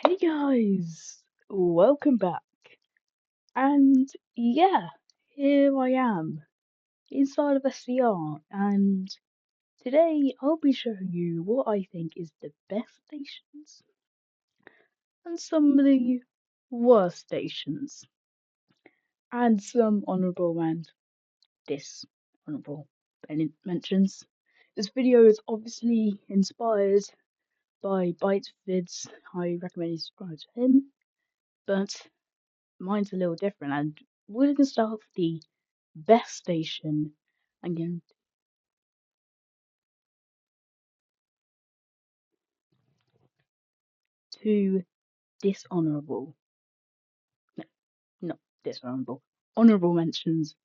Hey guys, welcome back. And yeah, here I am inside of SCR, and today I'll be showing you what I think is the best stations and some of the worst stations, and some honourable and dishonourable mentions. This video is obviously inspired by Bytevids. I recommend you subscribe to him, but mine's a little different, and we're gonna start with the best station and going to dishonorable, no, not dishonorable, honorable mentions,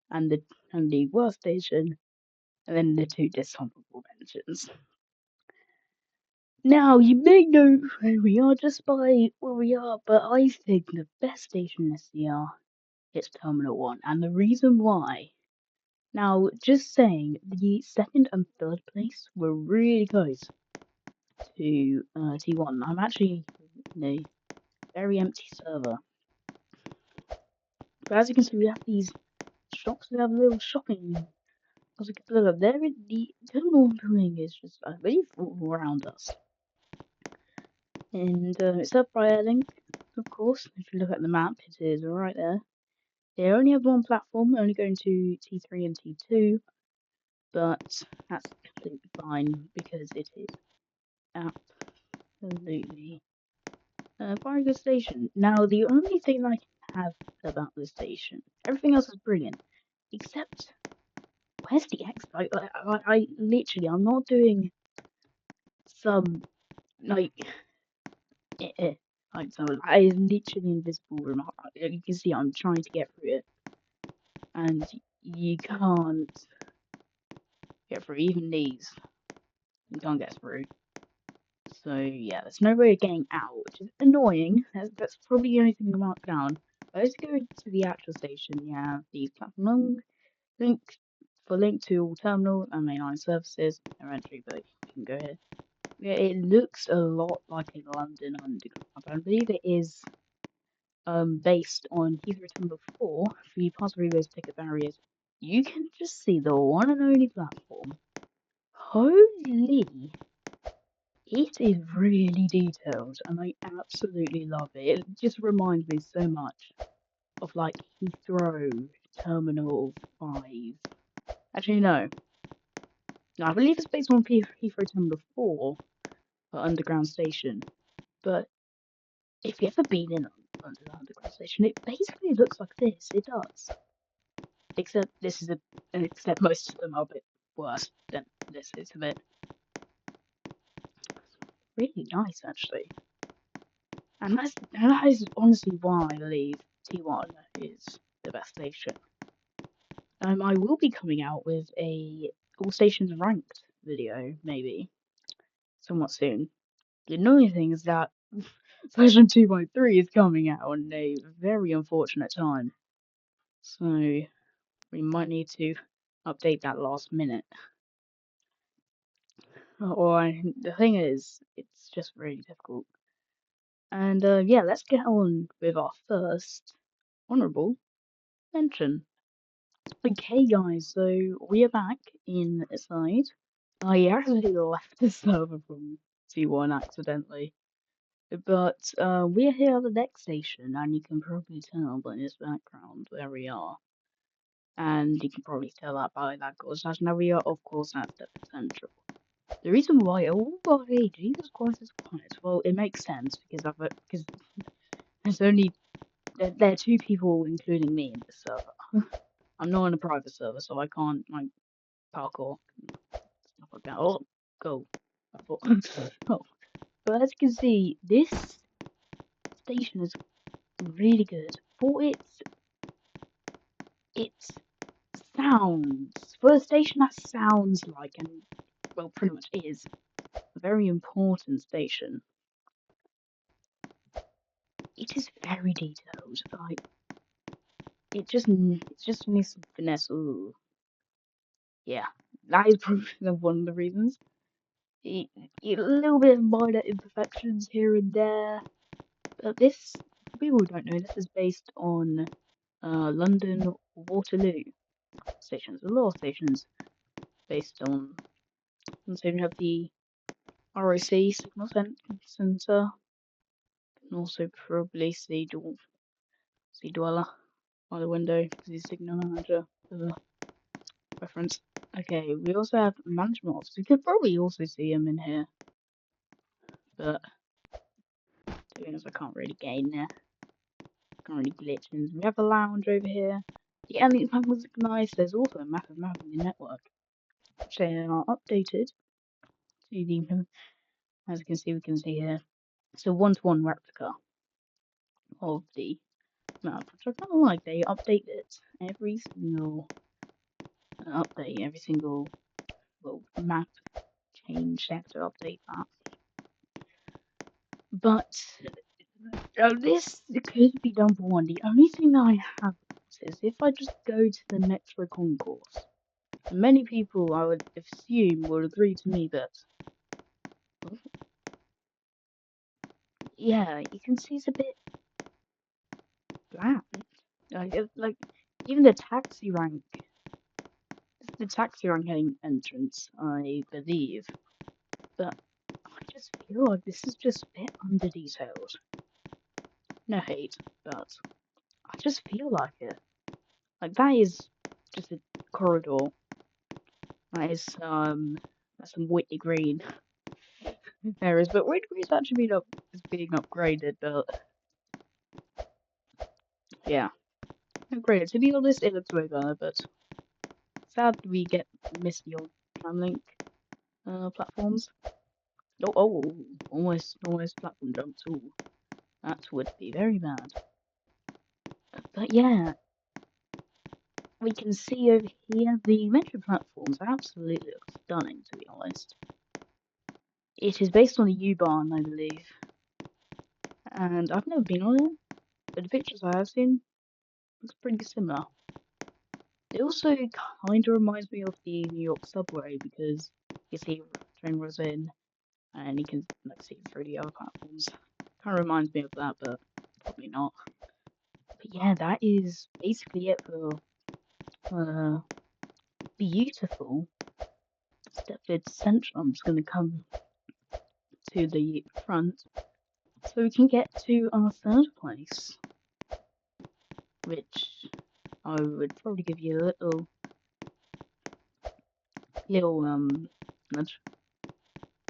and the worst station, and then the two dishonorable mentions. Now you may know where we are just by where we are, but I think the best station in SCR is Terminal 1, and the reason why. Now, just saying, the second and third place were really close to T1. I'm actually in a very empty server. But as you can see, we have these shops. We have a little shopping. As you can look up there, the terminal building is just, I believe, all around us. And it's served by Airlink, of course. If you look at the map, it is right there. They only have one platform, only going to T3 and T2, but that's completely fine because it is absolutely a very good station. Now, the only thing I can have about this station, everything else is brilliant, except where's the exit? I literally, I'm not doing some like like some. I is literally invisible room. You can see I'm trying to get through it, and you can't get through even these. You can't get through. So yeah, there's no way of getting out, which is annoying. That's probably the only thing to mark down. But let's go to the actual station. You have the platform link link to all terminal and mainline services. No entry, but you can go here. Yeah, it looks a lot like a London Underground. I believe it is based on Heathrow Terminal 4. If you pass through those ticket barriers, you can just see the one and only platform. Holy! It is really detailed, and I absolutely love it. It just reminds me so much of like Heathrow Terminal 5. Actually, no. No, I believe it's based on Heathrow Terminal 4 for Underground Station. But if you've ever been in under the Underground Station, it basically looks like this. It does. Except this is except most of them are a bit worse than this is a bit. Really nice, actually. And that is honestly why I believe T1 is the best station. I will be coming out with a all stations ranked video, maybe, somewhat soon. The annoying thing is that version 2.3 is coming out on a very unfortunate time. So we might need to update that last minute. Or the thing is, it's just really difficult. And yeah, let's get on with our first honourable mention. Okay, guys, so we are back inside. I actually left the server from T1 accidentally. But we're here at the next station, and you can probably tell by this background where we are. And you can probably tell that by that goes slash now we are, of course, at the potential. The reason why, oh boy, Jesus Christ is quiet. Well, it makes sense because there's only there are two people, including me, in this server. I'm not on a private server, so I can't like parkour stuff like that. Oh, go. Oh. But as you can see, this station is really good for its sounds. For a station that sounds like, and well, pretty much is a very important station. It is very detailed. Like it just needs some finesse. Ooh, yeah, that is probably one of the reasons. A little bit of minor imperfections here and there. This, for people who don't know, this is based on London Waterloo stations. A lot of stations based on. And so you have the ROC Signal Centre, and also probably Sea Dweller by the window because he's Signal Manager for the reference. Okay, we also have management office. You could probably also see him in here, but to be honest, I can't really get in there. Can't really glitch in. We have a lounge over here. The ending was nice. There's also a massive map of the network, which they are updated to the, as you can see, we can see here. It's a one-to-one replica of the map, which I kind of like. They update it every single every single little map change. They have to update that. But this could be done for one. The only thing that I have is if I just go to the Metro concourse, and many people I would assume will agree to me that, yeah, you can see it's a bit bland. Like even the taxi rank entrance, I believe, but I just feel like this is just a bit under detailed. No hate, but I just feel like it. Like that is just a corridor. That is that's some Whitney Green areas, but Whitney Green's actually being upgraded. But yeah, upgraded. To be honest, it looks way better. But sad we miss the old tramlink platforms. Almost platform jump too. That would be very bad. But yeah, we can see over here the metro platforms absolutely look stunning. To be honest, it is based on the U-Bahn, I believe, and I've never been on it, but the pictures I have seen looks pretty similar. It also kind of reminds me of the New York subway because you see train rolls in and you can like see it through the other platforms. Kind of reminds me of that, but probably not. But yeah, that is basically it for beautiful Stepford Central. I'm just going to come to the front so we can get to our third place, which I would probably give you a little nudge,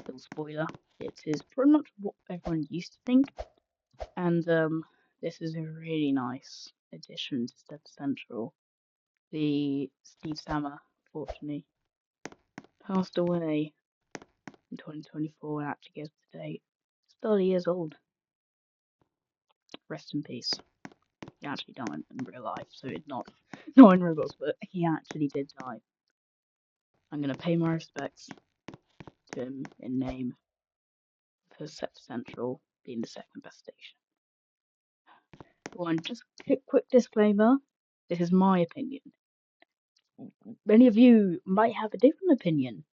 little spoiler. It is pretty much what everyone used to think, and this is a really nice addition to Stepford Central. The Steve Sammer, fortunately, passed away in 2024 and actually gives the date. He's 30 years old. Rest in peace. He actually died in real life, so it's not in Roblox, but he actually did die. I'm gonna pay my respects to him in name for Set Central being the second best station. One just quick disclaimer: this is my opinion. Many of you might have a different opinion.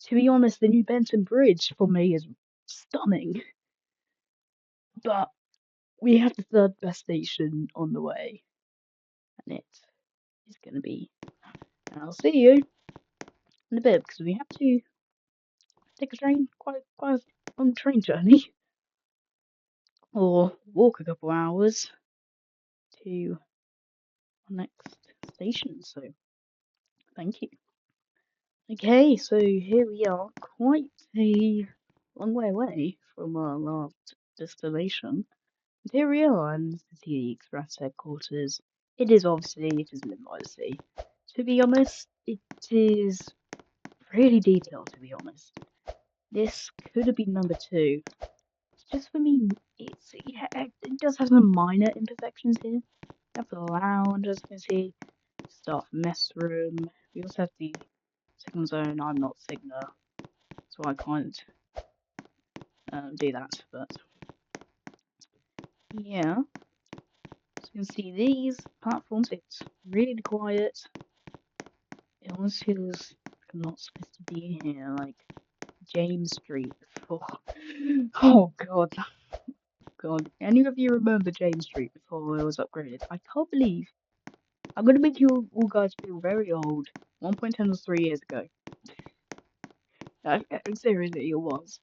To be honest, the new Benton Bridge for me is stunning, but we have the third best station on the way, and it is gonna be. And I'll see you in a bit because we have to take a train, quite a long train journey, or walk a couple hours to our next station. So thank you. Okay, so here we are, quite a long way away from our last destination. And here we are, and this is the Express headquarters. It is lived by the sea. To be honest, it is really detailed. To be honest, this could have been number two. Just for me, it does have some minor imperfections here. You have the lounge, as you can see, staff mess room. We also have the signal zone. I'm not Signer, so I can't do that. But yeah, so you can see these platforms. It's really quiet. It almost feels like I'm not supposed to be here, like James Street. Oh, oh God. God, any of you remember James Street before it was upgraded? I can't believe I'm gonna make you all guys feel very old. 1.10 was 3 years ago. Seriously, it was.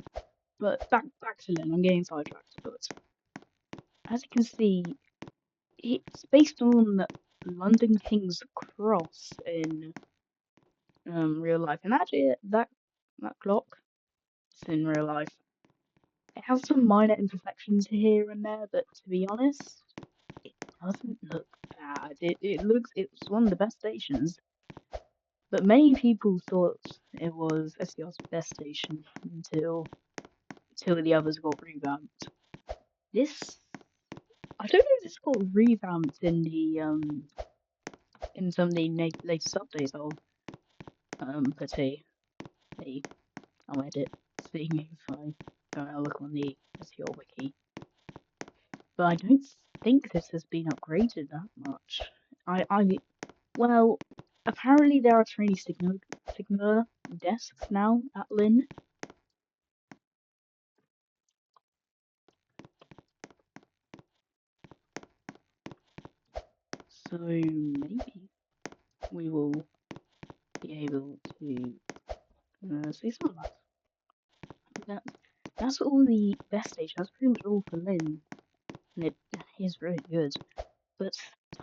But back to Lynn. I'm getting sidetracked. But as you can see, it's based on London King's Cross in real life, and actually that clock is in real life. It has some minor imperfections here and there, but to be honest, it doesn't look bad. It's one of the best stations, but many people thought it was SCR's best station until the others got revamped. This I don't know if it's got revamped in some of the latest updates. I'll put I'll edit seeing if I go and look on the SEO wiki. But I don't think this has been upgraded that much. Well, apparently there are trainee signaler desks now at Lynn, so maybe we will be able to see some of that. That's that's all the best stage. That's pretty much all for Lynn, and it is really good. But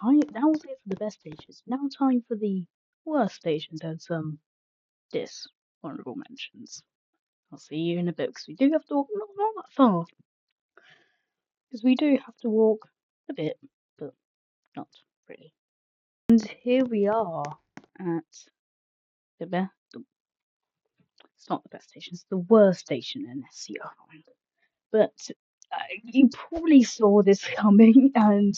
that was it for the best stages. Now time for the worst stations and some dishonorable mentions. I'll see you in a bit because we do have to walk not that far. Because we do have to walk a bit, but not really. And here we are at the best. It's not the best station. It's the worst station in SCR. But you probably saw this coming, and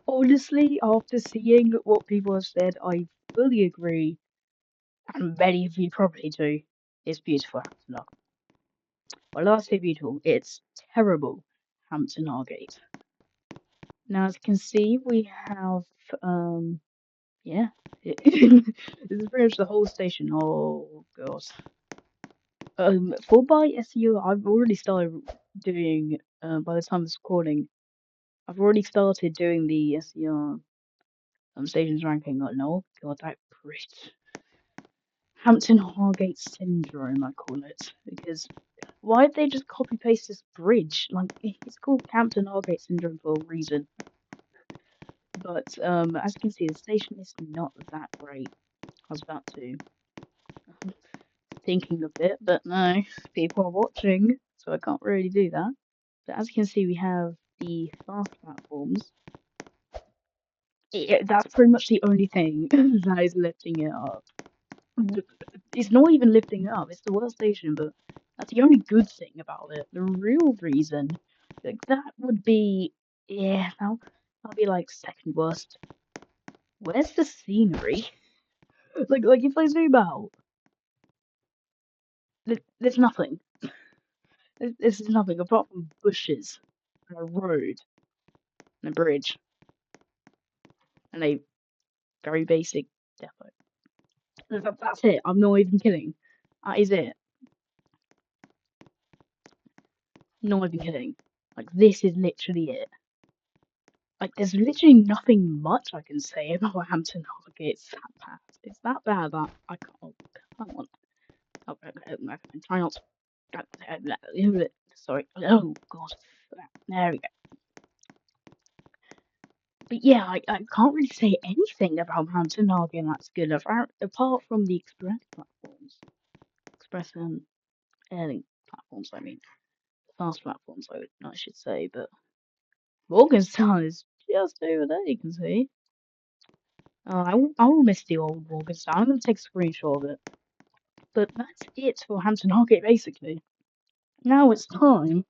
honestly, after seeing what people have said, I fully agree, and many of you probably do. It's beautiful Hampton Hargate. Well, I say beautiful, it's terrible Hampton Hargate. Now, as you can see, we have yeah, this is pretty much the whole station. Oh god. For by SEO, I've already started doing. By the time of this recording, I've already started doing the SER stations ranking. Like, no, god, that bridge. Hampton Hargate syndrome, I call it, because why did they just copy paste this bridge? Like, it's called Hampton Hargate syndrome for a reason. But as you can see, the station is not that great. I was about to thinking of it, but no, people are watching, so I can't really do that. But as you can see, we have the fast platforms. Yeah, that's pretty much the only thing that is lifting it up. It's not even lifting it up, it's the worst station, but that's the only good thing about it. The real reason, like, that would be, yeah, that'll be like second worst. Where's the scenery? Like if I zoom out, there's nothing. This is nothing apart from bushes and a road and a bridge and a very basic depot. That's it. I'm not even kidding. That is it. Not even kidding. Like, this is literally it. Like, there's literally nothing much I can say about Hampton Hargate. It's that bad. It's that bad that I can't. Oh, come on. I'm trying not to. Sorry. Oh, God. There we go. But yeah, I can't really say anything about Hampton Hargate that's good, apart from the express platforms. Express and airlink platforms, I mean. Fast platforms, I should say, but Morganstown is just over there, you can see. I will miss the old Morganstown. I'm going to take a screenshot of it. But that's it for Hampton Hargate, basically. Now it's time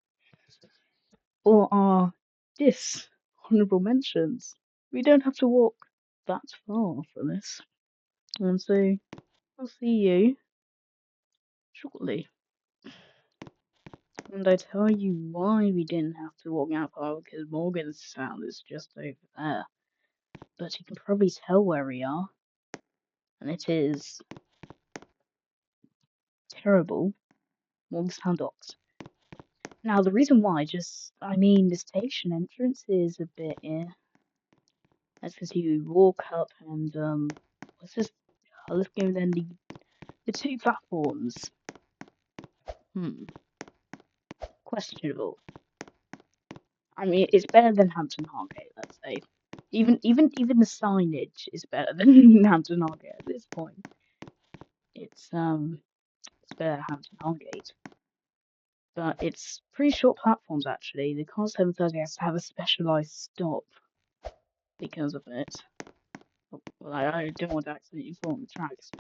for our dishonorable mentions. We don't have to walk that far for this. And so I'll see you shortly. And I tell you why we didn't have to walk that far, because Morganstown is just over there. But you can probably tell where we are. And it is terrible Morganstown Docks. Now, the reason why, I mean, the station entrance is a bit, That's because you walk up and, let's just, let's go then the two platforms. Questionable. I mean, it's better than Hampton Hargate, let's say. Even the signage is better than Hampton Hargate at this point. It's, it's better than Hampton Hargate. But it's pretty short platforms, actually. The car 730 has to have a specialised stop because of it. Well, I don't want to accidentally fall on the tracks.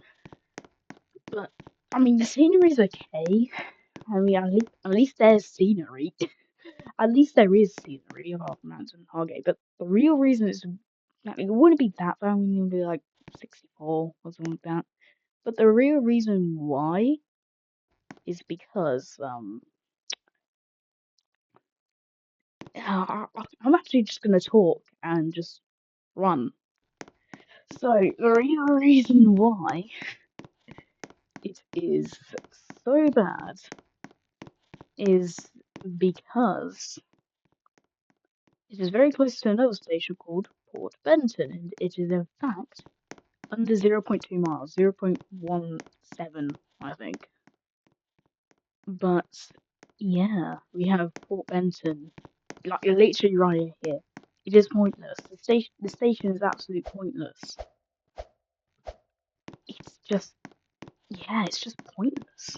But, I mean, the scenery's okay. I mean, at least there's scenery. At least there is scenery apart from Hampton Hargate. But the real reason is, I mean, it wouldn't be that bad. I mean, it would be like 64 or something like that. But the real reason why is because, I'm actually just going to talk and just run. So, the real reason why it is so bad is because it is very close to another station called Port Benton, and it is in fact under 0.2 miles, 0.17, I think. But yeah, we have Port Benton, like literally right here. It is pointless. The station is absolutely pointless. It's just, yeah, it's just pointless.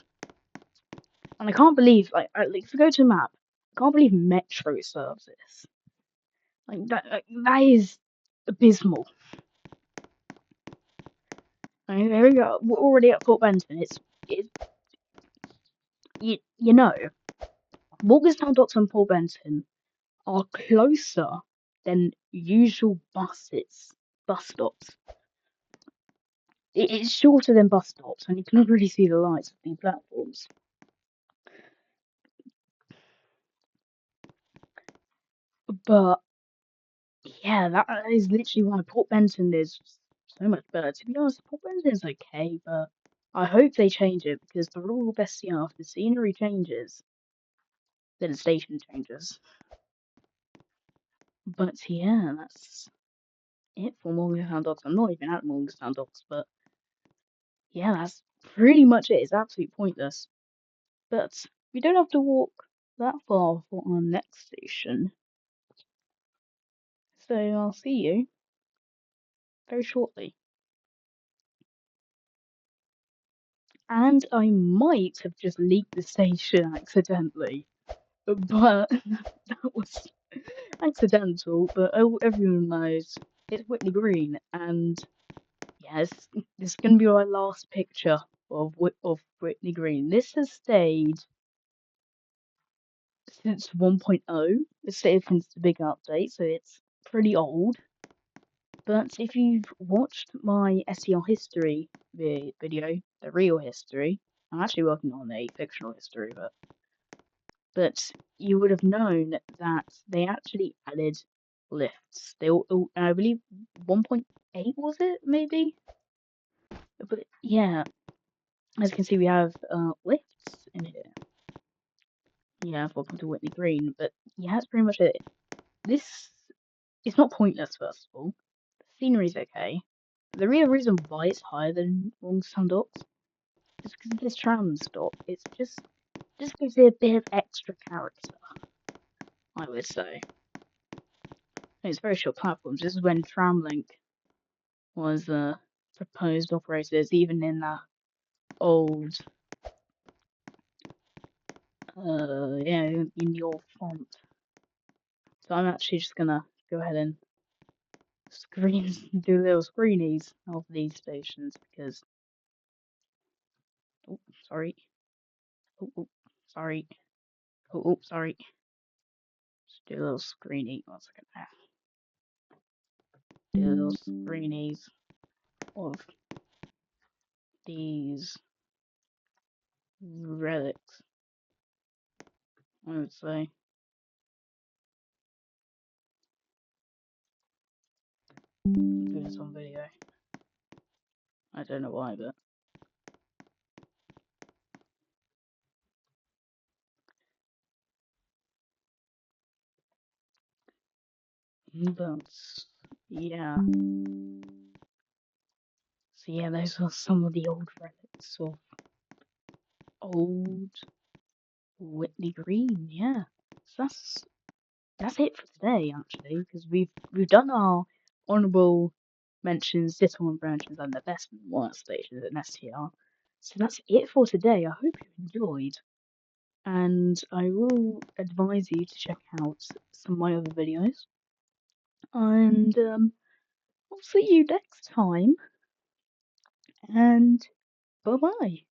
And I can't believe, like if you go to a map, I can't believe Metro serves this. That is abysmal. I mean, there we go. We're already at Fort Benton. It's you know, Morgantown Docks and Port Benton are closer than usual bus stops. It's shorter than bus stops, and you can already see the lights of the platforms. But yeah, that is literally why Port Benton is so much better. To be honest, Port Benton's okay, but I hope they change it because the rule of SCR, if the scenery changes, then the station changes. But yeah, that's it for Morgantown Docks. I'm not even at Morgantown Docks, but yeah, that's pretty much it. It's absolutely pointless. But we don't have to walk that far for our next station. So I'll see you very shortly. And I might have just leaked the station accidentally, but that was accidental. But everyone knows it's Whitney Green, and yes, this is gonna be my last picture of Whitney Green. This has stayed since 1.0. It's stayed since the big update, so it's pretty old. But if you've watched my SCR history video, the real history, I'm actually working on a fictional history, but you would have known that they actually added lifts. I believe 1.8 was it, maybe? But yeah, as you can see, we have lifts in here. Yeah, welcome to Whitney Green. But yeah, that's pretty much it. This is not pointless, first of all. The scenery's okay. The real reason why it's higher than Longstown Docks is because of this tram stop. It's just gives it a bit of extra character, I would say. And it's very short platforms. This is when Tramlink was proposed operators, even in that old yeah, in the old font. So I'm actually just gonna go ahead and do little screenies of these stations because oh sorry. Oh sorry. Oh sorry. Just do a little screeny. 1 second. Do little screenies of these relics, I would say. I'm doing this on video. I don't know why, but But yeah, so yeah, those are some of the old relics of old Whitley Green. Yeah, so that's it for today actually, because we've done our honourable mentions, dishonourable mentions, and the best and worst stations in STR. So that's it for today. I hope you enjoyed, and I will advise you to check out some of my other videos. And I'll see you next time. And bye bye.